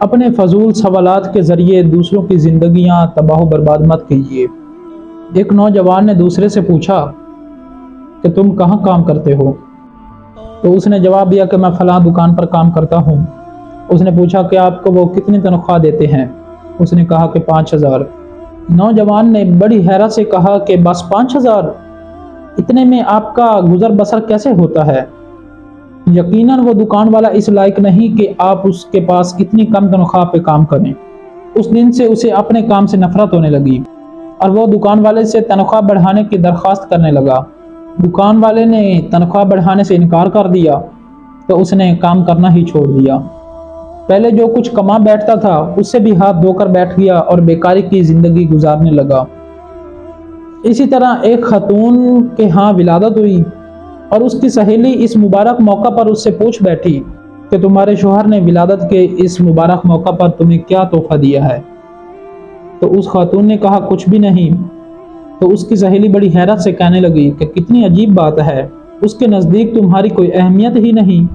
اپنے فضول سوالات کے ذریعے دوسروں کی زندگیاں تباہ و برباد مت کیجیے۔ ایک نوجوان نے دوسرے سے پوچھا کہ تم کہاں کام کرتے ہو؟ تو اس نے جواب دیا کہ میں فلاں دکان پر کام کرتا ہوں۔ اس نے پوچھا کہ آپ کو وہ کتنی تنخواہ دیتے ہیں؟ اس نے کہا کہ 5,000۔ نوجوان نے بڑی حیرت سے کہا کہ بس 5,000؟ اتنے میں آپ کا گزر بسر کیسے ہوتا ہے؟ یقیناً وہ دکان والا اس لائق نہیں کہ آپ اس کے پاس اتنی کم تنخواہ پہ کام کریں۔ اس دن سے اسے اپنے کام سے نفرت ہونے لگی اور وہ دکان والے سے تنخواہ بڑھانے کی درخواست کرنے لگا۔ دکان والے نے تنخواہ بڑھانے سے انکار کر دیا تو اس نے کام کرنا ہی چھوڑ دیا۔ پہلے جو کچھ کما بیٹھتا تھا اس سے بھی ہاتھ دھو کر بیٹھ گیا اور بیکاری کی زندگی گزارنے لگا۔ اسی طرح ایک خاتون کے ہاں ولادت ہوئی اور اس کی سہیلی اس مبارک موقع پر اس سے پوچھ بیٹھی کہ تمہارے شوہر نے ولادت کے اس مبارک موقع پر تمہیں کیا تحفہ دیا ہے؟ تو اس خاتون نے کہا کچھ بھی نہیں۔ تو اس کی سہیلی بڑی حیرت سے کہنے لگی کہ کتنی عجیب بات ہے، اس کے نزدیک تمہاری کوئی اہمیت ہی نہیں۔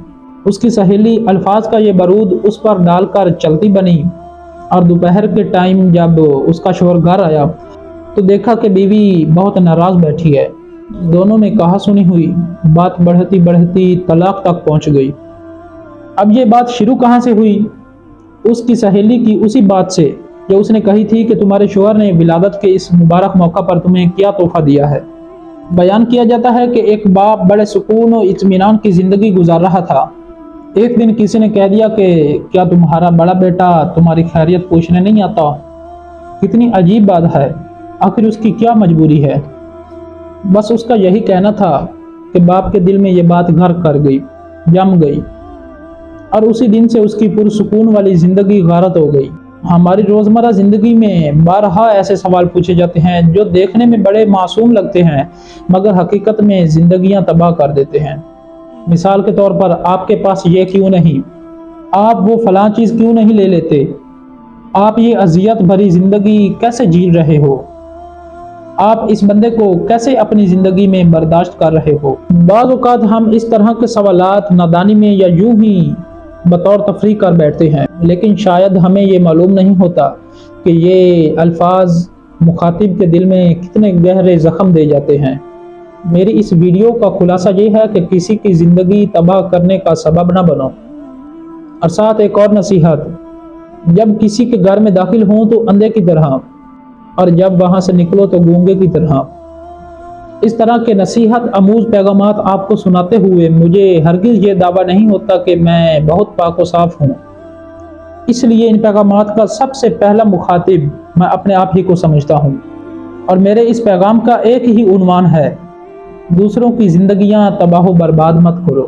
اس کی سہیلی الفاظ کا یہ بارود اس پر ڈال کر چلتی بنی اور دوپہر کے ٹائم جب اس کا شوہر گھر آیا تو دیکھا کہ بیوی بہت ناراض بیٹھی ہے۔ دونوں میں کہا سنی ہوئی، بات بڑھتی بڑھتی طلاق تک پہنچ گئی۔ اب یہ بات شروع کہاں سے ہوئی؟ اس کی سہیلی کی اسی بات سے جو اس نے کہی تھی کہ تمہارے شوہر نے ولادت کے اس مبارک موقع پر تمہیں کیا تحفہ دیا ہے۔ بیان کیا جاتا ہے کہ ایک باپ بڑے سکون و اطمینان کی زندگی گزار رہا تھا۔ ایک دن کسی نے کہہ دیا کہ کیا تمہارا بڑا بیٹا تمہاری خیریت پوچھنے نہیں آتا؟ کتنی عجیب بات ہے، آخر اس کی کیا مجبوری ہے؟ بس اس کا یہی کہنا تھا کہ باپ کے دل میں یہ بات گھر کر گئی، جم گئی، اور اسی دن سے اس کی پرسکون والی زندگی غارت ہو گئی۔ ہماری روزمرہ زندگی میں بارہا ایسے سوال پوچھے جاتے ہیں جو دیکھنے میں بڑے معصوم لگتے ہیں مگر حقیقت میں زندگیاں تباہ کر دیتے ہیں۔ مثال کے طور پر آپ کے پاس یہ کیوں نہیں؟ آپ وہ فلاں چیز کیوں نہیں لے لیتے؟ آپ یہ اذیت بھری زندگی کیسے جی رہے ہو؟ آپ اس بندے کو کیسے اپنی زندگی میں برداشت کر رہے ہو؟ بعض اوقات ہم اس طرح کے سوالات نادانی میں یا یوں ہی بطور تفریح کر بیٹھتے ہیں، لیکن شاید ہمیں یہ معلوم نہیں ہوتا کہ یہ الفاظ مخاطب کے دل میں کتنے گہرے زخم دے جاتے ہیں۔ میری اس ویڈیو کا خلاصہ یہ ہے کہ کسی کی زندگی تباہ کرنے کا سبب نہ بنو۔ اور ساتھ ایک اور نصیحت، جب کسی کے گھر میں داخل ہوں تو اندھے کی طرح اور جب وہاں سے نکلو تو گونگے کی طرح۔ اس طرح کے نصیحت آموز پیغامات آپ کو سناتے ہوئے مجھے ہرگز یہ دعویٰ نہیں ہوتا کہ میں بہت پاک و صاف ہوں۔ اس لیے ان پیغامات کا سب سے پہلا مخاطب میں اپنے آپ ہی کو سمجھتا ہوں، اور میرے اس پیغام کا ایک ہی عنوان ہے: دوسروں کی زندگیاں تباہ و برباد مت کرو۔